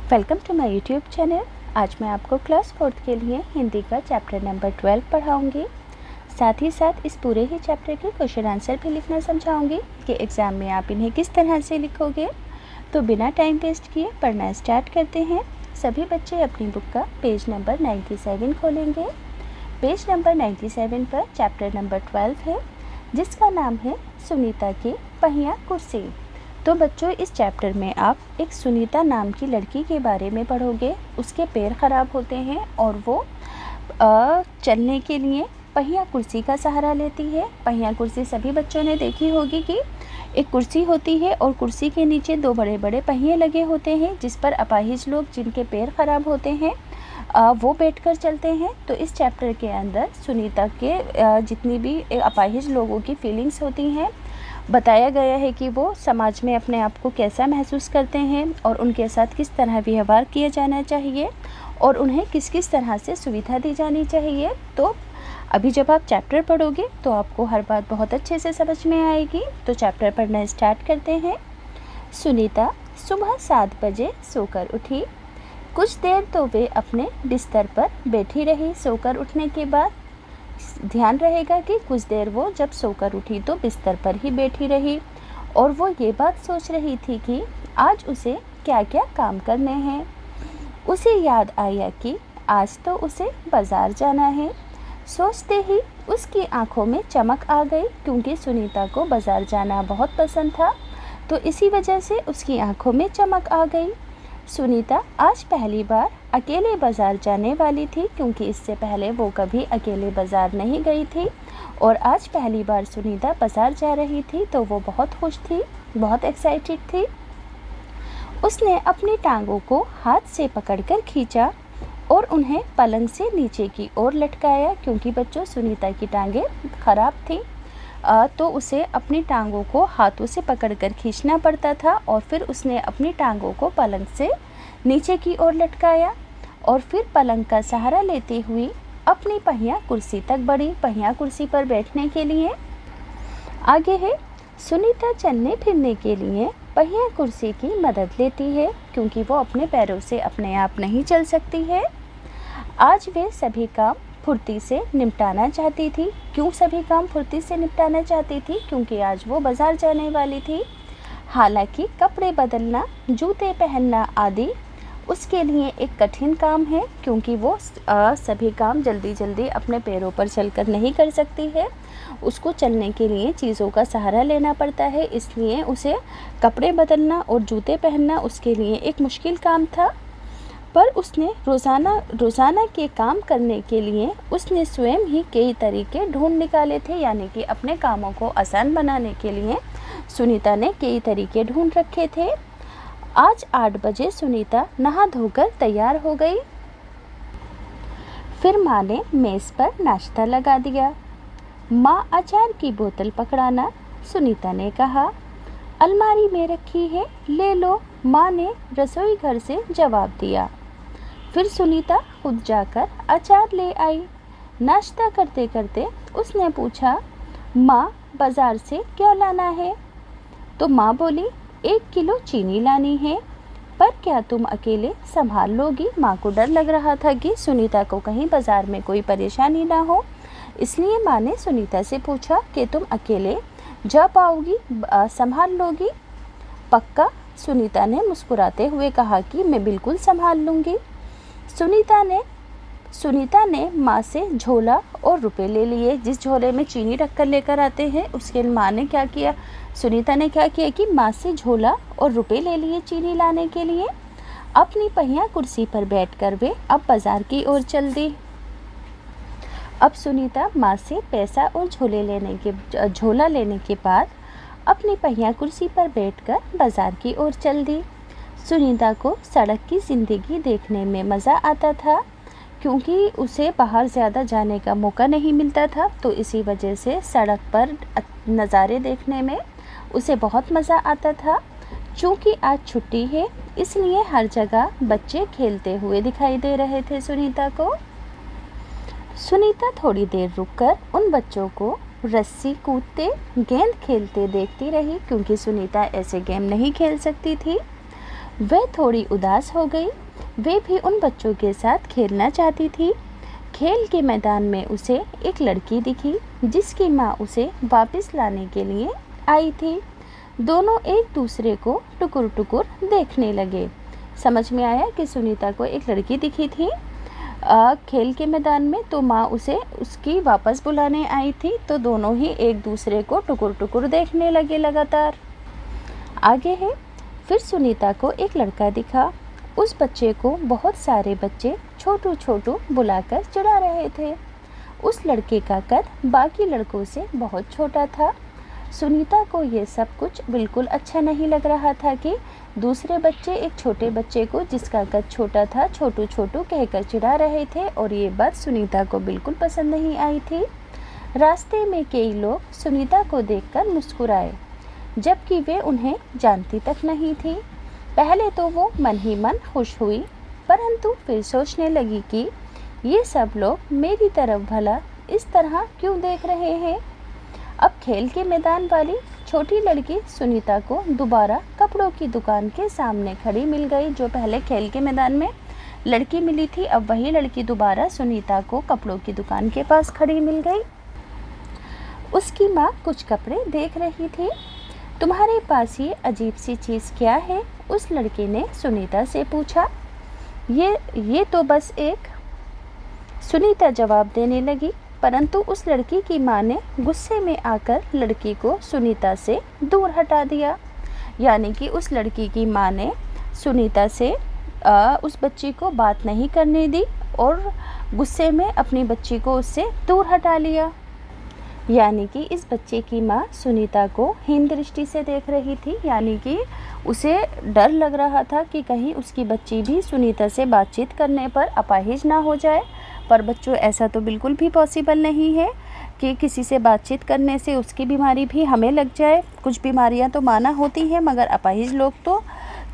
Welcome to my YouTube channel. आज मैं आपको क्लास 4th के लिए हिंदी का चैप्टर नंबर 12 पढ़ाऊंगी। साथ ही साथ इस पूरे ही चैप्टर के क्वेश्चन आंसर भी लिखना समझाऊंगी कि एग्ज़ाम में आप इन्हें किस तरह से लिखोगे। तो बिना टाइम वेस्ट किए पढ़ना स्टार्ट करते हैं। सभी बच्चे अपनी बुक का पेज नंबर 97 खोलेंगे। पेज नंबर 97 पर चैप्टर नंबर 12 है, जिसका नाम है सुनीता की पहिया कुर्सी। तो बच्चों, इस चैप्टर में आप एक सुनीता नाम की लड़की के बारे में पढ़ोगे। उसके पैर ख़राब होते हैं और वो चलने के लिए पहिया कुर्सी का सहारा लेती है। पहिया कुर्सी सभी बच्चों ने देखी होगी कि एक कुर्सी होती है और कुर्सी के नीचे दो बड़े बड़े पहिए लगे होते हैं, जिस पर अपाहिज लोग जिनके पैर ख़राब होते हैं वो बैठकर चलते हैं। तो इस चैप्टर के अंदर सुनीता के जितनी भी अपाहिज लोगों की फीलिंग्स होती हैं बताया गया है कि वो समाज में अपने आप को कैसा महसूस करते हैं और उनके साथ किस तरह व्यवहार किया जाना चाहिए और उन्हें किस किस तरह से सुविधा दी जानी चाहिए। तो अभी जब आप चैप्टर पढ़ोगे तो आपको हर बात बहुत अच्छे से समझ में आएगी। तो चैप्टर पढ़ना स्टार्ट करते हैं। सुनीता सुबह 7 बजे सोकर उठी। कुछ देर तो वे अपने बिस्तर पर बैठी रही। सोकर उठने के बाद ध्यान रहेगा कि कुछ देर वो जब सोकर उठी तो बिस्तर पर ही बैठी रही और वो ये बात सोच रही थी कि आज उसे क्या क्या काम करने हैं। उसे याद आया कि आज तो उसे बाज़ार जाना है। सोचते ही उसकी आंखों में चमक आ गई, क्योंकि सुनीता को बाज़ार जाना बहुत पसंद था। तो इसी वजह से उसकी आंखों में चमक आ गई। सुनीता आज पहली बार अकेले बाज़ार जाने वाली थी, क्योंकि इससे पहले वो कभी अकेले बाज़ार नहीं गई थी और आज पहली बार सुनीता बाज़ार जा रही थी। तो वो बहुत खुश थी, बहुत एक्साइटेड थी। उसने अपनी टांगों को हाथ से पकड़कर खींचा और उन्हें पलंग से नीचे की ओर लटकाया, क्योंकि बच्चों सुनीता की टांगें ख़राब थी। तो उसे अपनी टांगों को हाथों से पकड़कर खींचना पड़ता था और फिर उसने अपनी टांगों को पलंग से नीचे की ओर लटकाया और फिर पलंग का सहारा लेते हुए अपनी पहिया कुर्सी तक बढ़ी। पहिया कुर्सी पर बैठने के लिए आगे है। सुनीता चलने फिरने के लिए पहिया कुर्सी की मदद लेती है, क्योंकि वो अपने पैरों से अपने आप नहीं चल सकती है। आज वे सभी काम फुर्ती से निपटाना चाहती थी। क्यों सभी काम फुर्ती से निपटाना चाहती थी? क्योंकि आज वो बाज़ार जाने वाली थी। हालांकि कपड़े बदलना, जूते पहनना आदि उसके लिए एक कठिन काम है, क्योंकि वो सभी काम जल्दी जल्दी अपने पैरों पर चलकर नहीं कर सकती है। उसको चलने के लिए चीज़ों का सहारा लेना पड़ता है, इसलिए उसे कपड़े बदलना और जूते पहनना उसके लिए एक मुश्किल काम था। पर उसने रोज़ाना के काम करने के लिए उसने स्वयं ही कई तरीके ढूंढ निकाले थे, यानी कि अपने कामों को आसान बनाने के लिए सुनीता ने कई तरीके ढूंढ रखे थे। आज 8 बजे सुनीता नहा धोकर तैयार हो गई। फिर माँ ने मेज़ पर नाश्ता लगा दिया। माँ अचार की बोतल पकड़ाना, सुनीता ने कहा। अलमारी में रखी है, ले लो, माँ ने रसोई घर से जवाब दिया। फिर सुनीता खुद जाकर अचार ले आई। नाश्ता करते करते उसने पूछा, माँ बाज़ार से क्या लाना है? तो माँ बोली, 1 किलो चीनी लानी है। पर क्या तुम अकेले संभाल लोगी? माँ को डर लग रहा था कि सुनीता को कहीं बाज़ार में कोई परेशानी ना हो, इसलिए माँ ने सुनीता से पूछा कि तुम अकेले जा पाओगी, संभाल लोगी? पक्का, सुनीता ने मुस्कुराते हुए कहा कि मैं बिल्कुल संभाल लूँगी। सुनीता ने माँ से झोला और रुपए ले लिए। जिस झोले में चीनी रखकर लेकर आते हैं, उसके माँ ने क्या किया, सुनीता ने क्या किया कि माँ से झोला और रुपए ले लिए चीनी लाने के लिए। अपनी पहिया कुर्सी पर बैठकर वे अब बाज़ार की ओर चल दी। अब सुनीता माँ से पैसा और झोला लेने के बाद अपनी पहिया कुर्सी पर बैठकर बाज़ार की ओर चल दी। सुनीता को सड़क की ज़िंदगी देखने में मज़ा आता था, क्योंकि उसे बाहर ज़्यादा जाने का मौका नहीं मिलता था। तो इसी वजह से सड़क पर नज़ारे देखने में उसे बहुत मज़ा आता था। चूँकि आज छुट्टी है, इसलिए हर जगह बच्चे खेलते हुए दिखाई दे रहे थे सुनीता को। सुनीता थोड़ी देर रुककर उन बच्चों को रस्सी कूदते, गेंद खेलते देखती रही, क्योंकि सुनीता ऐसे गेम नहीं खेल सकती थी। वह थोड़ी उदास हो गई। वे भी उन बच्चों के साथ खेलना चाहती थी। खेल के मैदान में उसे एक लड़की दिखी जिसकी माँ उसे वापस लाने के लिए आई थी। दोनों एक दूसरे को टुकुर टुकुर देखने लगे। समझ में आया कि सुनीता को एक लड़की दिखी थी खेल के मैदान में, तो माँ उसे उसकी वापस बुलाने आई थी। तो दोनों ही एक दूसरे को टुकुर टुकुर देखने लगे लगातार। आगे है, फिर सुनीता को एक लड़का दिखा। उस बच्चे को बहुत सारे बच्चे छोटू छोटू बुलाकर चिढ़ा रहे थे। उस लड़के का कद बाकी लड़कों से बहुत छोटा था। सुनीता को ये सब कुछ बिल्कुल अच्छा नहीं लग रहा था कि दूसरे बच्चे एक छोटे बच्चे को जिसका कद छोटा था छोटू छोटू कहकर चिढ़ा रहे थे, और ये बात सुनीता को बिल्कुल पसंद नहीं आई थी। रास्ते में कई लोग सुनीता को देखकर मुस्कुराए, जबकि वे उन्हें जानती तक नहीं थी। पहले तो वो मन ही मन खुश हुई, परंतु फिर सोचने लगी कि ये सब लोग मेरी तरफ भला इस तरह क्यों देख रहे हैं। अब खेल के मैदान वाली छोटी लड़की सुनीता को दोबारा कपड़ों की दुकान के सामने खड़ी मिल गई। जो पहले खेल के मैदान में लड़की मिली थी, अब वही लड़की दोबारा सुनीता को कपड़ों की दुकान के पास खड़ी मिल गई। उसकी माँ कुछ कपड़े देख रही थी। तुम्हारे पास ये अजीब सी चीज़ क्या है? उस लड़के ने सुनीता से पूछा। ये तो बस एक, सुनीता जवाब देने लगी, परंतु उस लड़की की माँ ने गुस्से में आकर लड़की को सुनीता से दूर हटा दिया। यानी कि उस लड़की की माँ ने सुनीता से उस बच्ची को बात नहीं करने दी और गुस्से में अपनी बच्ची को उससे दूर हटा लिया। यानी कि इस बच्चे की माँ सुनीता को हीन दृष्टि से देख रही थी, यानी कि उसे डर लग रहा था कि कहीं उसकी बच्ची भी सुनीता से बातचीत करने पर अपाहिज ना हो जाए। पर बच्चों, ऐसा तो बिल्कुल भी पॉसिबल नहीं है कि किसी से बातचीत करने से उसकी बीमारी भी हमें लग जाए। कुछ बीमारियां तो माना होती हैं, मगर अपाहिज लोग तो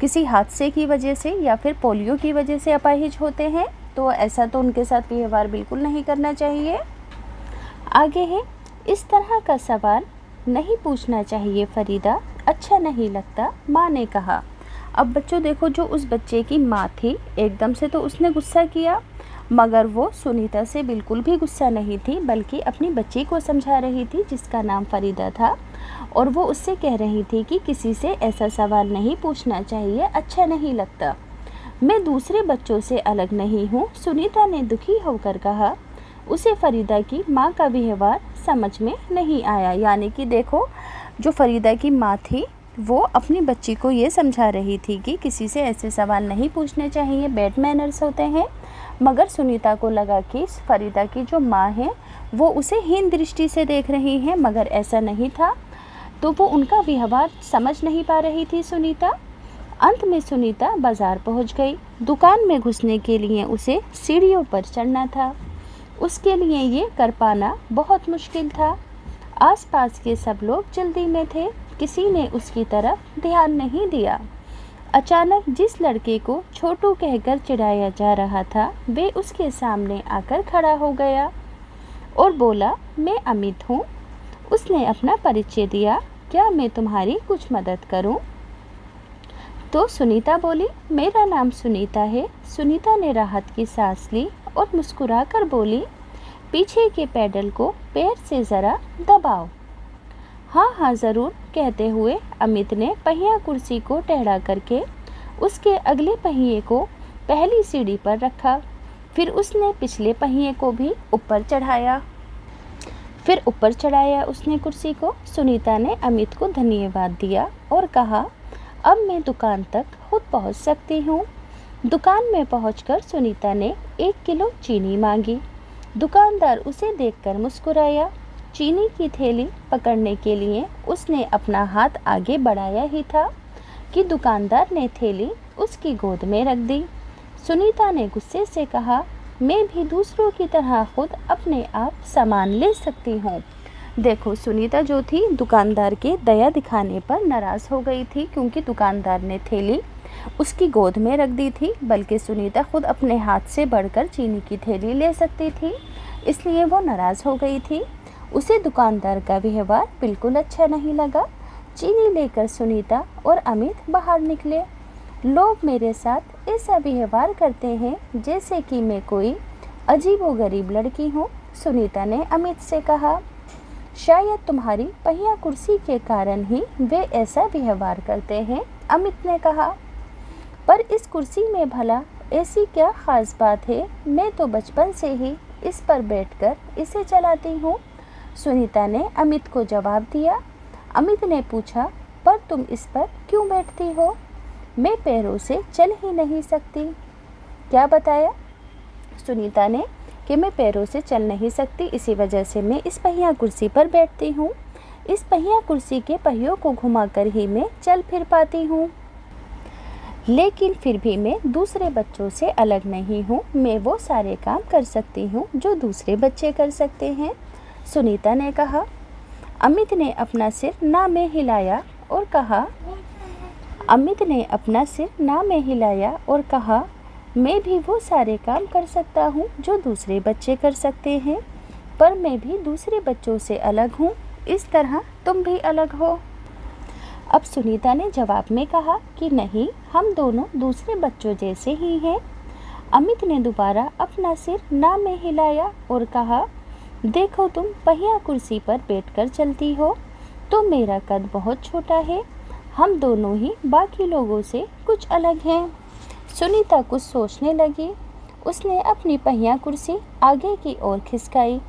किसी हादसे की वजह से या फिर पोलियो की वजह से अपाहिज होते हैं। तो ऐसा तो उनके साथ व्यवहार बिल्कुल नहीं करना चाहिए। आगे है, इस तरह का सवाल नहीं पूछना चाहिए फरीदा, अच्छा नहीं लगता, माँ ने कहा। अब बच्चों देखो, जो उस बच्चे की माँ थी एकदम से तो उसने गुस्सा किया, मगर वो सुनीता से बिल्कुल भी गुस्सा नहीं थी, बल्कि अपनी बच्ची को समझा रही थी जिसका नाम फरीदा था, और वो उससे कह रही थी कि किसी से ऐसा सवाल नहीं पूछना चाहिए, अच्छा नहीं लगता। मैं दूसरे बच्चों से अलग नहीं हूँ, सुनीता ने दुखी होकर कहा। उसे फरीदा की माँ का व्यवहार समझ में नहीं आया। यानी कि देखो, जो फरीदा की माँ थी वो अपनी बच्ची को ये समझा रही थी कि किसी से ऐसे सवाल नहीं पूछने चाहिए, बैड मैनर्स होते हैं, मगर सुनीता को लगा कि फरीदा की जो माँ है वो उसे हीन दृष्टि से देख रही हैं, मगर ऐसा नहीं था। तो वो उनका व्यवहार समझ नहीं पा रही थी सुनीता। अंत में सुनीता बाज़ार पहुंच गई। दुकान में घुसने के लिए उसे सीढ़ियों पर चढ़ना था। उसके लिए ये कर पाना बहुत मुश्किल था। आसपास के सब लोग जल्दी में थे, किसी ने उसकी तरफ ध्यान नहीं दिया। अचानक जिस लड़के को छोटू कहकर चिढ़ाया जा रहा था, वे उसके सामने आकर खड़ा हो गया और बोला, मैं अमित हूँ। उसने अपना परिचय दिया, क्या मैं तुम्हारी कुछ मदद करूँ? तो सुनीता बोली, मेरा नाम सुनीता है। सुनीता ने राहत की सांस ली और मुस्कुराकर बोली, पीछे के पैडल को पैर से ज़रा दबाओ। हाँ हाँ ज़रूर, कहते हुए अमित ने पहिया कुर्सी को टेढ़ा करके उसके अगले पहिए को पहली सीढ़ी पर रखा। फिर उसने पिछले पहिए को भी ऊपर चढ़ाया। उसने कुर्सी को। सुनीता ने अमित को धन्यवाद दिया और कहा, अब मैं दुकान तक खुद पहुंच सकती हूँ। दुकान में पहुंचकर सुनीता ने 1 किलो चीनी मांगी। दुकानदार उसे देखकर मुस्कुराया। चीनी की थैली पकड़ने के लिए उसने अपना हाथ आगे बढ़ाया ही था कि दुकानदार ने थैली उसकी गोद में रख दी। सुनीता ने गुस्से से कहा, मैं भी दूसरों की तरह खुद अपने आप सामान ले सकती हूँ। देखो, सुनीता जो थी दुकानदार के दया दिखाने पर नाराज़ हो गई थी, क्योंकि दुकानदार ने थैली उसकी गोद में रख दी थी, बल्कि सुनीता खुद अपने हाथ से बढ़कर चीनी की थैली ले सकती थी, इसलिए वो नाराज़ हो गई थी। उसे दुकानदार का व्यवहार बिल्कुल अच्छा नहीं लगा। चीनी लेकर सुनीता और अमित बाहर निकले। लोग मेरे साथ ऐसा व्यवहार करते हैं जैसे कि मैं कोई अजीबोगरीब लड़की हूँ। सुनीता ने अमित से कहा। शायद तुम्हारी पहिया कुर्सी के कारण ही वे ऐसा व्यवहार करते हैं, अमित ने कहा। पर इस कुर्सी में भला ऐसी क्या खास बात है? मैं तो बचपन से ही इस पर बैठकर इसे चलाती हूँ, सुनीता ने अमित को जवाब दिया। अमित ने पूछा, पर तुम इस पर क्यों बैठती हो? मैं पैरों से चल ही नहीं सकती। क्या बताया? सुनीता ने कि मैं पैरों से चल नहीं सकती, इसी वजह से मैं इस पहिया कुर्सी पर बैठती हूँ। इस पहिया कुर्सी के पहियों को घुमाकर ही मैं चल फिर पाती हूँ। लेकिन फिर भी मैं दूसरे बच्चों से अलग नहीं हूँ। मैं वो सारे काम कर सकती हूँ जो दूसरे बच्चे कर सकते हैं, सुनीता ने कहा। अमित ने अपना सिर ना में हिलाया और कहा, मैं भी वो सारे काम कर सकता हूँ जो दूसरे बच्चे कर सकते हैं, पर मैं भी दूसरे बच्चों से अलग हूँ, इस तरह तुम भी अलग हो। अब सुनीता ने जवाब में कहा कि नहीं, हम दोनों दूसरे बच्चों जैसे ही हैं। अमित ने दोबारा अपना सिर ना में हिलाया और कहा, देखो तुम पहिया कुर्सी पर बैठकर चलती हो तो मेरा कद बहुत छोटा है। हम दोनों ही बाकी लोगों से कुछ अलग हैं। सुनीता कुछ सोचने लगी। उसने अपनी पहिया कुर्सी आगे की ओर खिसकाई।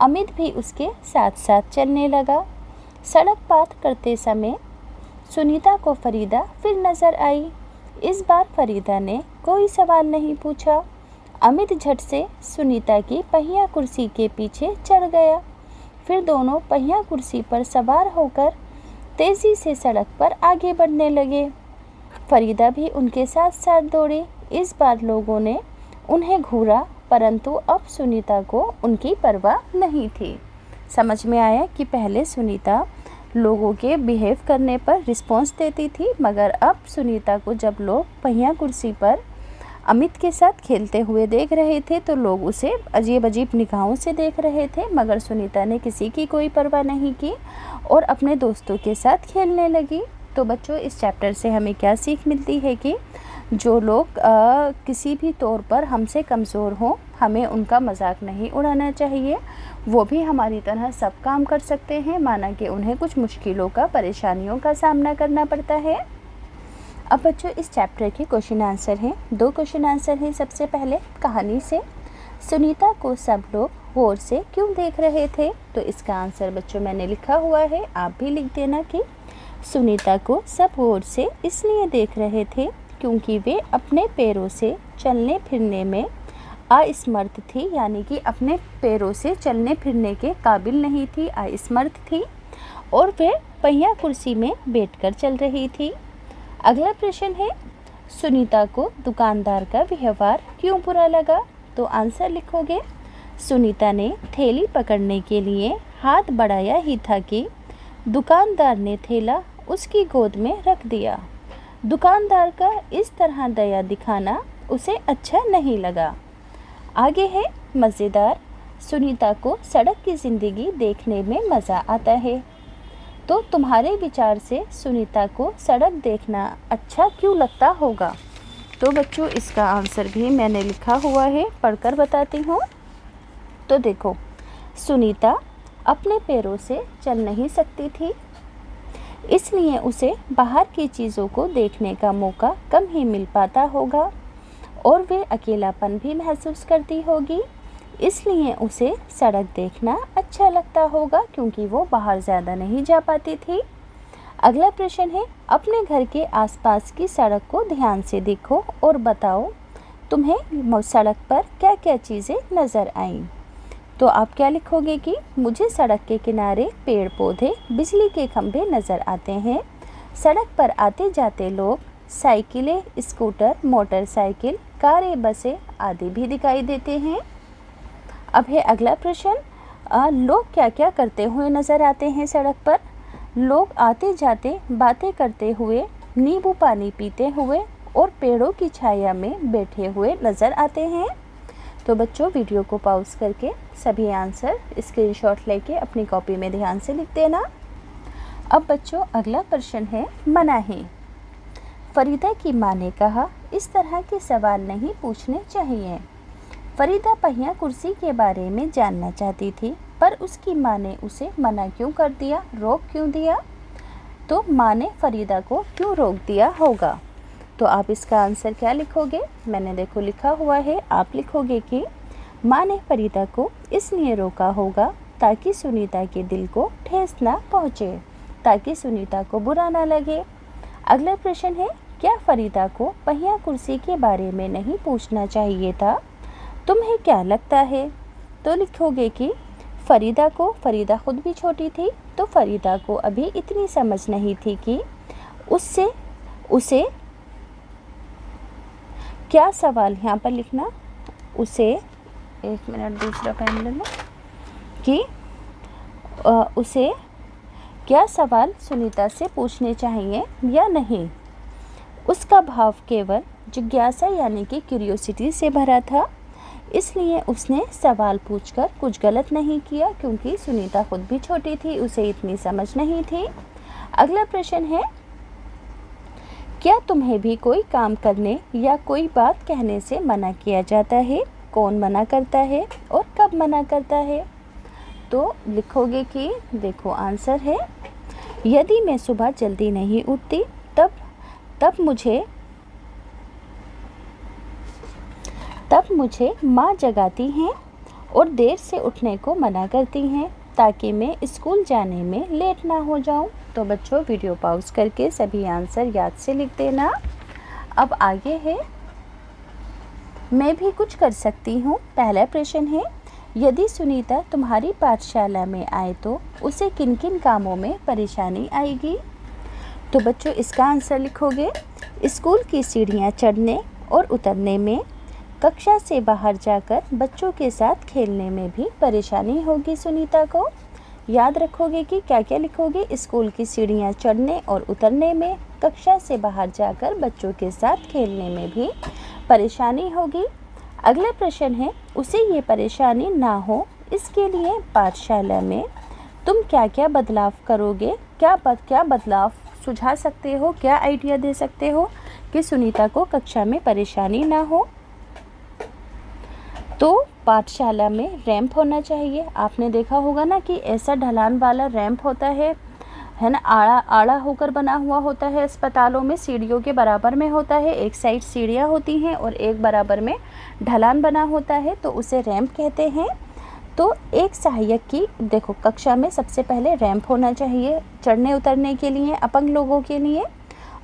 अमित भी उसके साथ साथ चलने लगा। सड़क पार करते समय सुनीता को फरीदा फिर नजर आई। इस बार फरीदा ने कोई सवाल नहीं पूछा। अमित झट से सुनीता की पहिया कुर्सी के पीछे चढ़ गया। फिर दोनों पहिया कुर्सी पर सवार होकर तेजी से सड़क पर आगे बढ़ने लगे। फरीदा भी उनके साथ साथ दौड़ी। इस बार लोगों ने उन्हें घूरा, परंतु अब सुनीता को उनकी परवाह नहीं थी। समझ में आया कि पहले सुनीता लोगों के बिहेव करने पर रिस्पॉन्स देती थी, मगर अब सुनीता को जब लोग पहिया कुर्सी पर अमित के साथ खेलते हुए देख रहे थे तो लोग उसे अजीब अजीब निगाहों से देख रहे थे, मगर सुनीता ने किसी की कोई परवाह नहीं की और अपने दोस्तों के साथ खेलने लगी। तो बच्चों, इस चैप्टर से हमें क्या सीख मिलती है कि जो लोग किसी भी तौर पर हमसे कमज़ोर हों, हमें उनका मजाक नहीं उड़ाना चाहिए। वो भी हमारी तरह सब काम कर सकते हैं, माना कि उन्हें कुछ मुश्किलों का, परेशानियों का सामना करना पड़ता है। अब बच्चों, इस चैप्टर के क्वेश्चन आंसर हैं। 2 क्वेश्चन आंसर हैं। सबसे पहले, कहानी से सुनीता को सब लोग गौर से क्यों देख रहे थे? तो इसका आंसर बच्चों मैंने लिखा हुआ है, आप भी लिख देना कि सुनीता को सब गौर से इसलिए देख रहे थे क्योंकि वे अपने पैरों से चलने फिरने में असमर्थ थी, यानी कि अपने पैरों से चलने फिरने के काबिल नहीं थी, असमर्थ थी, और वे पहिया कुर्सी में बैठकर चल रही थी। अगला प्रश्न है, सुनीता को दुकानदार का व्यवहार क्यों बुरा लगा? तो आंसर लिखोगे, सुनीता ने थैली पकड़ने के लिए हाथ बढ़ाया ही था कि दुकानदार ने थैला उसकी गोद में रख दिया। दुकानदार का इस तरह दया दिखाना उसे अच्छा नहीं लगा। आगे है मज़ेदार, सुनीता को सड़क की ज़िंदगी देखने में मज़ा आता है। तो तुम्हारे विचार से सुनीता को सड़क देखना अच्छा क्यों लगता होगा? तो बच्चों, इसका आंसर भी मैंने लिखा हुआ है, पढ़कर बताती हूँ। तो देखो, सुनीता अपने पैरों से चल नहीं सकती थी, इसलिए उसे बाहर की चीज़ों को देखने का मौका कम ही मिल पाता होगा और वे अकेलापन भी महसूस करती होगी, इसलिए उसे सड़क देखना अच्छा लगता होगा क्योंकि वो बाहर ज़्यादा नहीं जा पाती थी। अगला प्रश्न है, अपने घर के आसपास की सड़क को ध्यान से देखो और बताओ तुम्हें सड़क पर क्या क्या चीज़ें नज़र आईं। तो आप क्या लिखोगे कि मुझे सड़क के किनारे पेड़ पौधे, बिजली के खंभे नज़र आते हैं। सड़क पर आते जाते लोग, साइकिलें, स्कूटर, मोटरसाइकिल, कारें, बसें आदि भी दिखाई देते हैं। अब है अगला प्रश्न, लोग क्या क्या करते हुए नज़र आते हैं सड़क पर? लोग आते जाते बातें करते हुए, नींबू पानी पीते हुए और पेड़ों की छाया में बैठे हुए नज़र आते हैं। तो बच्चों, वीडियो को पॉज करके सभी आंसर स्क्रीनशॉट लेके अपनी कॉपी में ध्यान से लिख देना। अब बच्चों, अगला प्रश्न है मनाही। फरीदा की माँ ने कहा, इस तरह के सवाल नहीं पूछने चाहिए। फरीदा पहिया कुर्सी के बारे में जानना चाहती थी, पर उसकी माँ ने उसे मना क्यों कर दिया, रोक क्यों दिया? तो माँ ने फरीदा को क्यों रोक दिया होगा? तो आप इसका आंसर क्या लिखोगे? मैंने देखो लिखा हुआ है, आप लिखोगे कि माँ ने फरीदा को इसलिए रोका होगा ताकि सुनीता के दिल को ठेस ना पहुँचे, ताकि सुनीता को बुरा ना लगे। अगला प्रश्न है, क्या फरीदा को पहिया कुर्सी के बारे में नहीं पूछना चाहिए था? तुम्हें क्या लगता है? तो लिखोगे कि फरीदा खुद भी छोटी थी, तो फरीदा को अभी इतनी समझ नहीं थी कि उसे क्या सवाल, यहाँ पर लिखना उसे, एक मिनट दूसरा पेन ले लो, कि उसे क्या सवाल सुनीता से पूछने चाहिए या नहीं। उसका भाव केवल जिज्ञासा यानी कि क्यूरियोसिटी से भरा था, इसलिए उसने सवाल पूछकर कुछ गलत नहीं किया, क्योंकि सुनीता खुद भी छोटी थी, उसे इतनी समझ नहीं थी। अगला प्रश्न है, क्या तुम्हें भी कोई काम करने या कोई बात कहने से मना किया जाता है? कौन मना करता है और कब मना करता है? तो लिखोगे कि देखो आंसर है, यदि मैं सुबह जल्दी नहीं उठती तब मुझे माँ जगाती हैं और देर से उठने को मना करती हैं ताकि मैं स्कूल जाने में लेट ना हो जाऊं। तो बच्चों वीडियो पॉज करके सभी आंसर याद से लिख देना। अब आगे है, मैं भी कुछ कर सकती हूँ। पहला प्रश्न है, यदि सुनीता तुम्हारी पाठशाला में आए तो उसे किन किन कामों में परेशानी आएगी? तो बच्चों इसका आंसर लिखोगे, स्कूल की सीढ़ियाँ चढ़ने और उतरने में, कक्षा से बाहर जाकर बच्चों के साथ खेलने में भी परेशानी होगी सुनीता को। याद रखोगे कि क्या क्या लिखोगे, स्कूल की सीढ़ियाँ चढ़ने और उतरने में, कक्षा से बाहर जाकर बच्चों के साथ खेलने में भी परेशानी होगी। अगला प्रश्न है, उसे ये परेशानी ना हो इसके लिए पाठशाला में तुम क्या क्या बदलाव करोगे? क्या बदलाव सुझा सकते हो, क्या आइडिया दे सकते हो कि सुनीता को कक्षा में परेशानी ना हो? तो पाठशाला में रैंप होना चाहिए। आपने देखा होगा ना कि ऐसा ढलान वाला रैंप होता है ना, आड़ा होकर बना हुआ होता है। अस्पतालों में सीढ़ियों के बराबर में होता है, एक साइड सीढ़ियाँ होती हैं और एक बराबर में ढलान बना होता है, तो उसे रैंप कहते हैं। तो एक सहायक की देखो कक्षा में सबसे पहले रैंप होना चाहिए चढ़ने उतरने के लिए अपंग लोगों के लिए,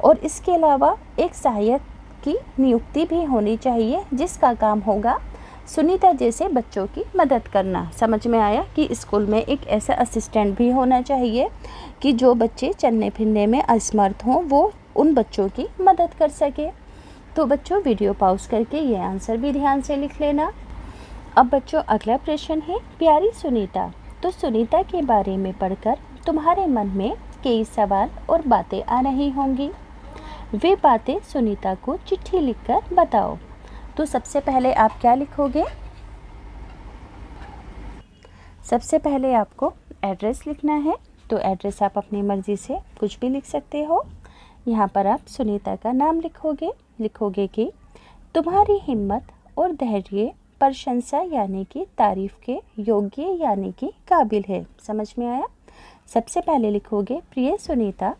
और इसके अलावा एक सहायक की नियुक्ति भी होनी चाहिए जिसका काम होगा सुनीता जैसे बच्चों की मदद करना। समझ में आया कि स्कूल में एक ऐसा असिस्टेंट भी होना चाहिए कि जो बच्चे चलने फिरने में असमर्थ हों वो उन बच्चों की मदद कर सके। तो बच्चों वीडियो पॉज करके ये आंसर भी ध्यान से लिख लेना। अब बच्चों अगला प्रश्न है, प्यारी सुनीता। तो सुनीता के बारे में पढ़कर तुम्हारे मन में कई सवाल और बातें आ रही होंगी। वे बातें सुनीता को चिट्ठी लिखकर बताओ। तो सबसे पहले आप क्या लिखोगे? सबसे पहले आपको एड्रेस लिखना है। तो एड्रेस आप अपनी मर्ज़ी से कुछ भी लिख सकते हो। यहाँ पर आप सुनीता का नाम लिखोगे कि तुम्हारी हिम्मत और धैर्य प्रशंसा यानी कि तारीफ़ के योग्य यानी कि काबिल है। समझ में आया? सबसे पहले लिखोगे, प्रिय सुनीता,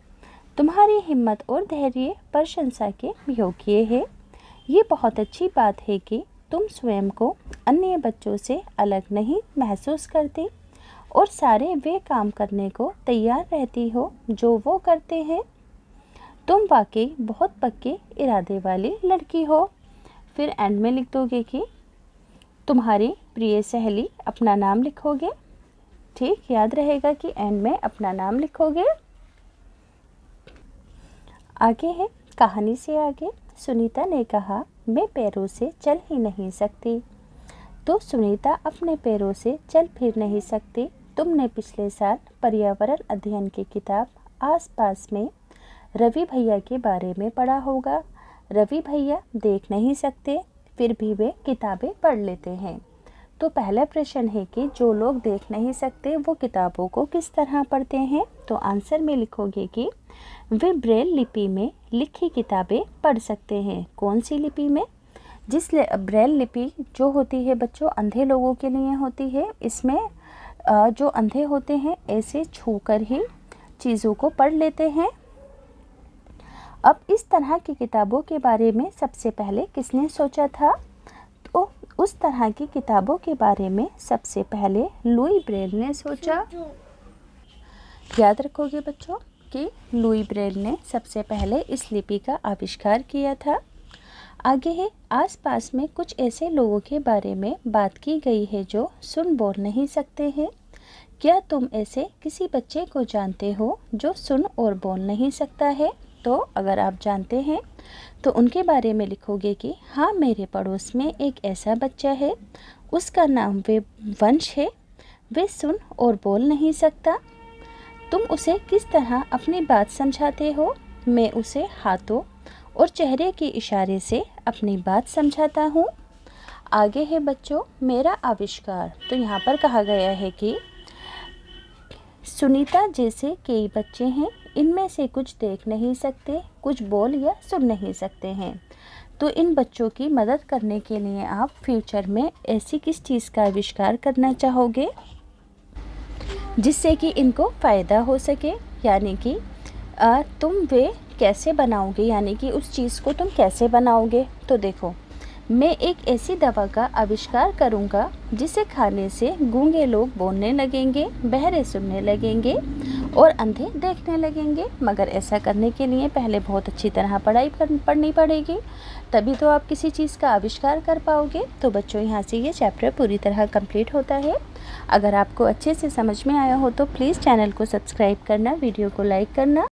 तुम्हारी हिम्मत और धैर्य प्रशंसा के योग्य है। ये बहुत अच्छी बात है कि तुम स्वयं को अन्य बच्चों से अलग नहीं महसूस करती और सारे वे काम करने को तैयार रहती हो जो वो करते हैं। तुम वाकई बहुत पक्के इरादे वाली लड़की हो। फिर एंड में लिख दोगे कि तुम्हारी प्रिय सहेली, अपना नाम लिखोगे। ठीक, याद रहेगा कि एंड में अपना नाम लिखोगे। आगे है कहानी से आगे, सुनीता ने कहा, मैं पैरों से चल ही नहीं सकती। तो सुनीता अपने पैरों से चल फिर नहीं सकती। तुमने पिछले साल पर्यावरण अध्ययन की किताब आसपास में रवि भैया के बारे में पढ़ा होगा। रवि भैया देख नहीं सकते फिर भी वे किताबें पढ़ लेते हैं। तो पहला प्रश्न है कि जो लोग देख नहीं सकते वो किताबों को किस तरह पढ़ते हैं? तो आंसर में लिखोगे कि वे ब्रेल लिपि में लिखी किताबें पढ़ सकते हैं। कौन सी लिपि में? ब्रेल लिपि जो होती है बच्चों अंधे लोगों के लिए होती है। इसमें जो अंधे होते हैं ऐसे छूकर ही चीज़ों को पढ़ लेते हैं। अब इस तरह की किताबों के बारे में सबसे पहले किसने सोचा था? तो उस तरह की किताबों के बारे में सबसे पहले लुई ब्रेल ने सोचा। याद रखोगे बच्चों कि लुई ब्रेल ने सबसे पहले इस लिपि का आविष्कार किया था। आगे है, आसपास में कुछ ऐसे लोगों के बारे में बात की गई है जो सुन बोल नहीं सकते हैं। क्या तुम ऐसे किसी बच्चे को जानते हो जो सुन और बोल नहीं सकता है? तो अगर आप जानते हैं तो उनके बारे में लिखोगे कि हाँ, मेरे पड़ोस में एक ऐसा बच्चा है, उसका नाम वंश है, वे सुन और बोल नहीं सकता। तुम उसे किस तरह अपनी बात समझाते हो? मैं उसे हाथों और चेहरे के इशारे से अपनी बात समझाता हूँ। आगे है बच्चों मेरा आविष्कार। तो यहाँ पर कहा गया है कि सुनीता जैसे कई बच्चे हैं, इनमें से कुछ देख नहीं सकते, कुछ बोल या सुन नहीं सकते हैं। तो इन बच्चों की मदद करने के लिए आप फ्यूचर में ऐसी किस चीज़ का आविष्कार करना चाहोगे जिससे कि इनको फ़ायदा हो सके? यानी कि तुम वे कैसे बनाओगे, यानी कि उस चीज़ को तुम कैसे बनाओगे? तो देखो, मैं एक ऐसी दवा का आविष्कार करूंगा जिसे खाने से गूंगे लोग बोलने लगेंगे, बहरे सुनने लगेंगे और अंधे देखने लगेंगे। मगर ऐसा करने के लिए पहले बहुत अच्छी तरह पढ़नी पड़ेगी, तभी तो आप किसी चीज़ का आविष्कार कर पाओगे। तो बच्चों यहाँ से ये चैप्टर पूरी तरह कंप्लीट होता है। अगर आपको अच्छे से समझ में आया हो तो प्लीज़ चैनल को सब्सक्राइब करना, वीडियो को लाइक करना।